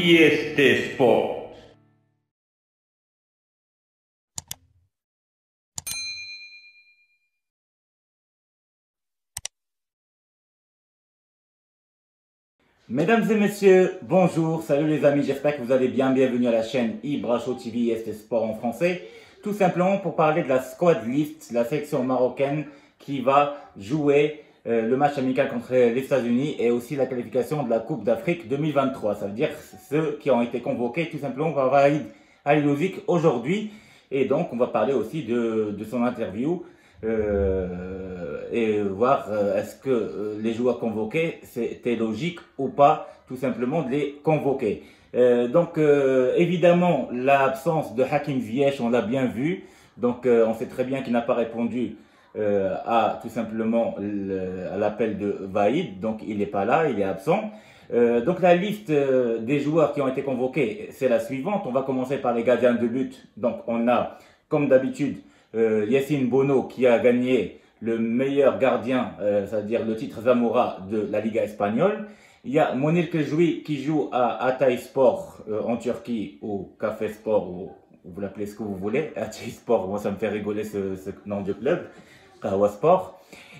y este Sport. Mesdames et messieurs, bonjour, salut les amis, j'espère que vous allez bien, bienvenue à la chaîne Ibracho TV ST Sport en français, tout simplement pour parler de la squad list, la sélection marocaine qui va jouer le match amical contre les États-Unis et aussi la qualification de la Coupe d'Afrique 2023, ça veut dire ceux qui ont été convoqués tout simplement par Walid Alilovic aujourd'hui, et donc on va parler aussi de son interview. Et voir est-ce que les joueurs convoqués, c'était logique ou pas tout simplement de les convoquer. Évidemment, l'absence de Hakim Ziyech, on l'a bien vu. Donc on sait très bien qu'il n'a pas répondu à tout simplement à l'appel de Vaïd. Donc il n'est pas là, il est absent. Donc la liste des joueurs qui ont été convoqués, c'est la suivante. On va commencer par les gardiens de but. Donc on a, comme d'habitude, Yacine Bono qui a gagné le meilleur gardien, c'est-à-dire le titre Zamora de la Liga espagnole. Il y a Monir Kejui qui joue à Hatay Sport en Turquie, ou Café Sport, ou vous l'appelez ce que vous voulez. Hatay Sport, moi ça me fait rigoler ce nom de club, Kahwa Sport.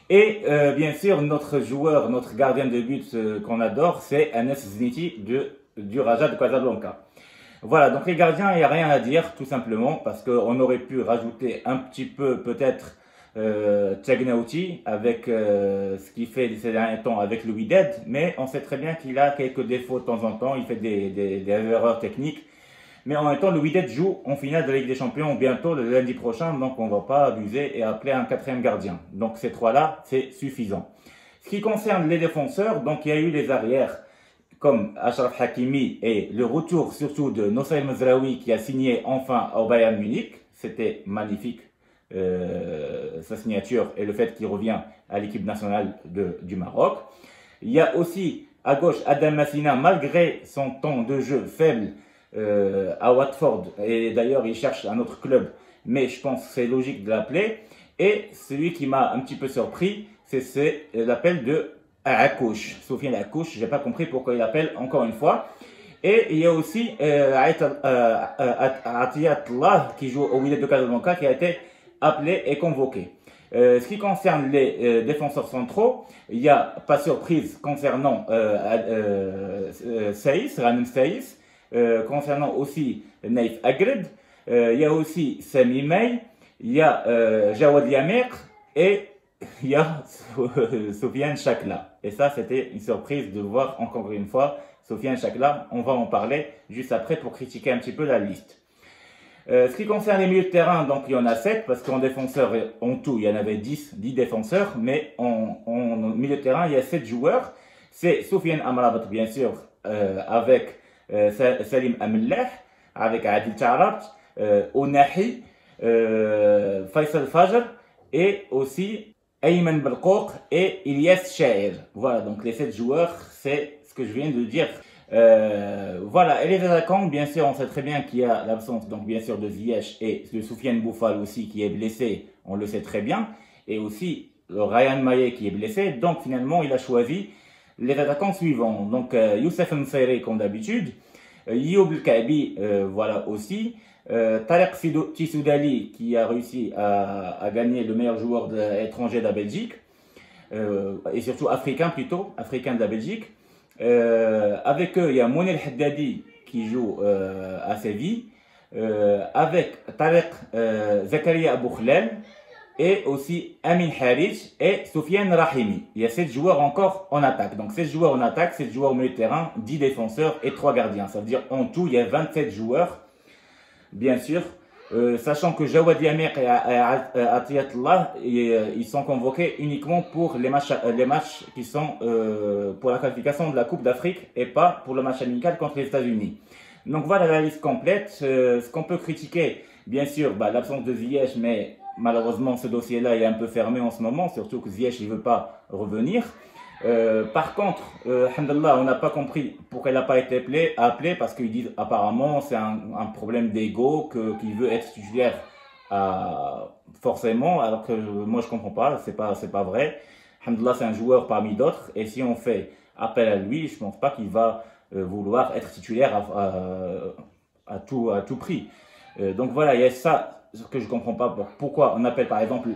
Et bien sûr, notre joueur, notre gardien de but qu'on adore, c'est Anes Zniti du Raja de Casablanca. Voilà, donc les gardiens, il n'y a rien à dire, tout simplement, parce qu'on aurait pu rajouter un petit peu, peut-être, Tchagnauti, avec ce qu'il fait ces derniers temps avec le Wydad, mais on sait très bien qu'il a quelques défauts de temps en temps, il fait des erreurs techniques. Mais en même temps, le Wydad joue en finale de la Ligue des Champions bientôt, le lundi prochain, donc on ne va pas abuser et appeler un quatrième gardien. Donc ces trois-là, c'est suffisant. Ce qui concerne les défenseurs, donc il y a eu les arrières, comme Achraf Hakimi et le retour surtout de Nossair Mazraoui qui a signé enfin au Bayern Munich. C'était magnifique sa signature et le fait qu'il revient à l'équipe nationale du Maroc. Il y a aussi à gauche Adam Massina, malgré son temps de jeu faible à Watford, et d'ailleurs il cherche un autre club, mais je pense que c'est logique de l'appeler. Et celui qui m'a un petit peu surpris, c'est l'appel de Akouch, Sofiane Akouch, j'ai pas compris pourquoi il appelle encore une fois. Et il y a aussi Atiyatullah qui joue au Wydad de Casablanca qui a été appelé et convoqué. Ce qui concerne les défenseurs centraux, il n'y a pas surprise concernant Saïs, Ranem Saïs, concernant aussi Naïf Agred, il y a aussi Sami Mey, il y a Jawad Yamer et il y a Sofiane Chakla. Et ça, c'était une surprise de voir encore une fois Sofiane Chakla. On va en parler juste après pour critiquer un petit peu la liste. Ce qui concerne les milieux de terrain, donc il y en a 7, parce qu'en défenseur, en tout, il y en avait 10 défenseurs, mais en milieu de terrain, il y a 7 joueurs. C'est Soufiane Amrabat, bien sûr, avec Salim Amellah, avec Adil Tarat, Ounahi, Faisal Fajr, et aussi Ayman Belkouk et Ilyas Shair. Voilà, donc les 7 joueurs, c'est ce que je viens de dire. Voilà, et les attaquants, bien sûr, on sait très bien qu'il y a l'absence, donc bien sûr, de Ziyech et de Soufiane Boufal aussi qui est blessé, on le sait très bien, et aussi le Ryan Maillet qui est blessé. Donc finalement, il a choisi les attaquants suivants. Donc Youssef Msere comme d'habitude, Youb El-Kaabi, voilà aussi. Tarek Tissoudali qui a réussi à gagner le meilleur joueur étranger de la Belgique, et surtout africain plutôt, africain de la Belgique. Avec eux, il y a Mounir Haddadi qui joue à Séville, avec Tarek Zakaria Abou Khlal et aussi Amin Harich et Soufiane Rahimi. Il y a 7 joueurs encore en attaque. Donc 7 joueurs en attaque, 7 joueurs au milieu de terrain, 10 défenseurs et 3 gardiens. Ça veut dire en tout, il y a 27 joueurs. Bien sûr, sachant que Jawad Yamer et Atiyatullah, ils sont convoqués uniquement pour les matchs qui sont pour la qualification de la Coupe d'Afrique et pas pour le match amical contre les États-Unis. Donc voilà la liste complète. Ce qu'on peut critiquer, bien sûr, l'absence de Ziyech, mais malheureusement ce dossier-là est un peu fermé en ce moment, surtout que Ziyech ne veut pas revenir. Par contre, alhamdoulilah, on n'a pas compris pourquoi elle n'a pas été appelée, parce qu'ils disent apparemment c'est un problème d'ego, qu'il veut être titulaire forcément, alors que moi je comprends pas, c'est pas vrai. Alhamdoulilah, c'est un joueur parmi d'autres, et si on fait appel à lui, je pense pas qu'il va vouloir être titulaire à tout prix. Donc voilà, il y a ça, ce que je ne comprends pas. Pourquoi on appelle par exemple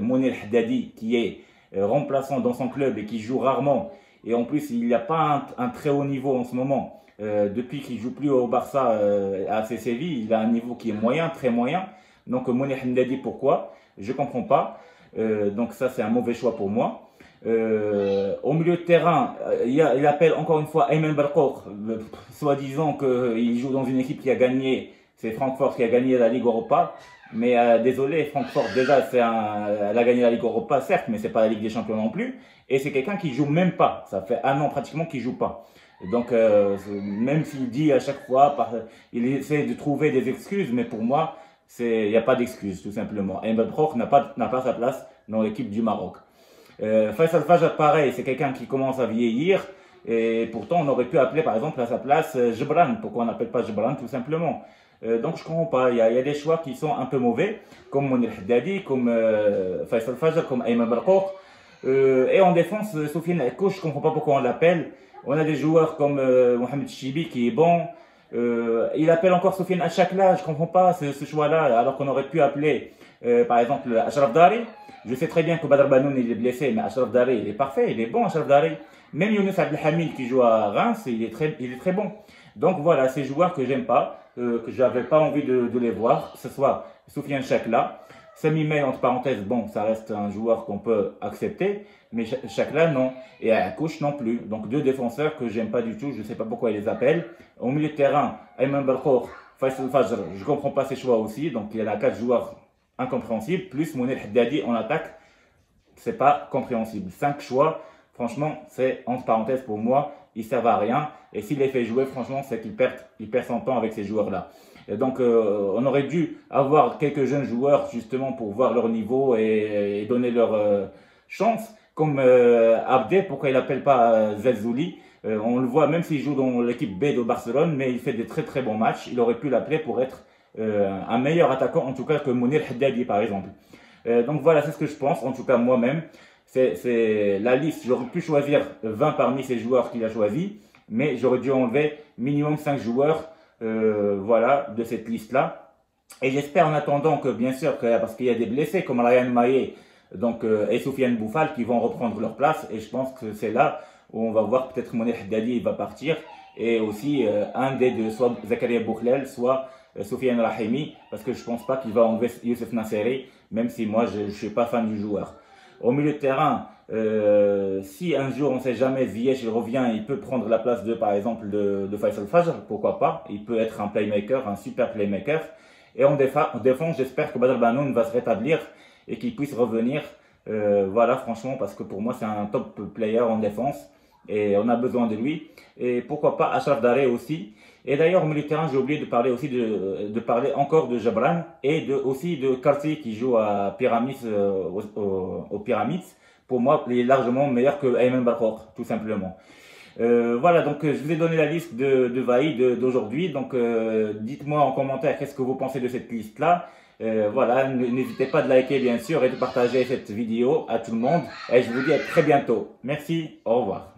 Mounir Haddadi, qui est remplaçant dans son club et qui joue rarement. Et en plus, il n'y a pas un très haut niveau en ce moment. Depuis qu'il joue plus au Barça à AC Séville, il a un niveau qui est moyen, très moyen. Donc Mounir Haddadi, pourquoi? Je ne comprends pas. Donc ça, c'est un mauvais choix pour moi. Au milieu de terrain, il appelle encore une fois Ayman Barkour, soi-disant qu'il joue dans une équipe qui a gagné, c'est Francfort qui a gagné la Ligue Europa. Mais désolé, Francfort déjà, elle a gagné la Ligue Europa, certes, mais c'est pas la Ligue des Champions non plus. Et c'est quelqu'un qui joue même pas. Ça fait un an pratiquement qu'il joue pas. Donc même s'il dit à chaque fois, il essaie de trouver des excuses, mais pour moi, il n'y a pas d'excuses, tout simplement. Ayman Barkour n'a pas sa place dans l'équipe du Maroc. Faisal Fajr, pareil, c'est quelqu'un qui commence à vieillir. Et pourtant, on aurait pu appeler par exemple à sa place Jebran. Pourquoi on n'appelle pas Jebran, tout simplement? Donc je ne comprends pas. Il y a des choix qui sont un peu mauvais, comme Mounir Haddadi, comme Faisal Fajr, comme Ayman Barkour. Et en défense, Soufiane Akouch, je ne comprends pas pourquoi on l'appelle. On a des joueurs comme Mohamed Chibi qui est bon. Il appelle encore Soufiane Achakla, je ne comprends pas ce choix-là, alors qu'on aurait pu appeler par exemple Achraf Dari. Je sais très bien que Badr Banoun il est blessé, mais Achraf Dari il est parfait, il est bon Achraf Dari. Même Younes Abdelhamid qui joue à Reims, il est très bon. Donc voilà, ces joueurs que j'aime pas, que j'avais pas envie de les voir, que ce soit Soufiane Chakla, Sami Mey entre parenthèses, bon, ça reste un joueur qu'on peut accepter, mais Chakla non, et Akouch non plus. Donc deux défenseurs que j'aime pas du tout, je sais pas pourquoi ils les appellent. Au milieu de terrain, Ayman Barkour, Faisal Fajr, je comprends pas ses choix aussi, donc il y a 4 joueurs incompréhensibles, plus Mounir Haddadi en attaque, c'est pas compréhensible. 5 choix, franchement, c'est entre parenthèses pour moi, ils servent à rien. Et s'il les fait jouer, franchement, c'est qu'il perd son temps avec ces joueurs-là. Et donc, on aurait dû avoir quelques jeunes joueurs justement pour voir leur niveau et donner leur chance. Comme Abdé, pourquoi il n'appelle pas Zelzouli? On le voit même s'il joue dans l'équipe B de Barcelone, mais il fait des très très bons matchs. Il aurait pu l'appeler pour être un meilleur attaquant, en tout cas que Mounir Haddadi par exemple. Donc voilà, c'est ce que je pense, en tout cas moi-même. C'est la liste, j'aurais pu choisir 20 parmi ces joueurs qu'il a choisis, mais j'aurais dû enlever minimum 5 joueurs voilà, de cette liste-là. Et j'espère en attendant que, bien sûr, parce qu'il y a des blessés comme Ryan Maillet donc, et Soufiane Boufal qui vont reprendre leur place, et je pense que c'est là où on va voir peut-être Mounir Haddadi il va partir, et aussi un des deux, soit Zakaria Boukhlel, soit Soufiane Rahimi, parce que je ne pense pas qu'il va enlever Youssef Nasseri, même si moi je ne suis pas fan du joueur. Au milieu de terrain, si un jour on ne sait jamais, Ziyech revient, il peut prendre la place par exemple de Faisal Fajr, pourquoi pas, il peut être un playmaker, un super playmaker. Et en défense, j'espère que Badr Banoun va se rétablir et qu'il puisse revenir, voilà franchement, parce que pour moi c'est un top player en défense et on a besoin de lui. Et pourquoi pas Achraf Daré aussi. Et d'ailleurs, au milieu de terrain, j'ai oublié de parler aussi de parler encore de Jebran et aussi de Karti qui joue à Pyramids, au Pyramids. Pour moi, il est largement meilleur que Ayman Barkour, tout simplement. Voilà, donc je vous ai donné la liste de Vaïd d'aujourd'hui. Donc dites-moi en commentaire qu'est-ce que vous pensez de cette liste-là. Voilà, n'hésitez pas de liker bien sûr et de partager cette vidéo à tout le monde. Et je vous dis à très bientôt. Merci, au revoir.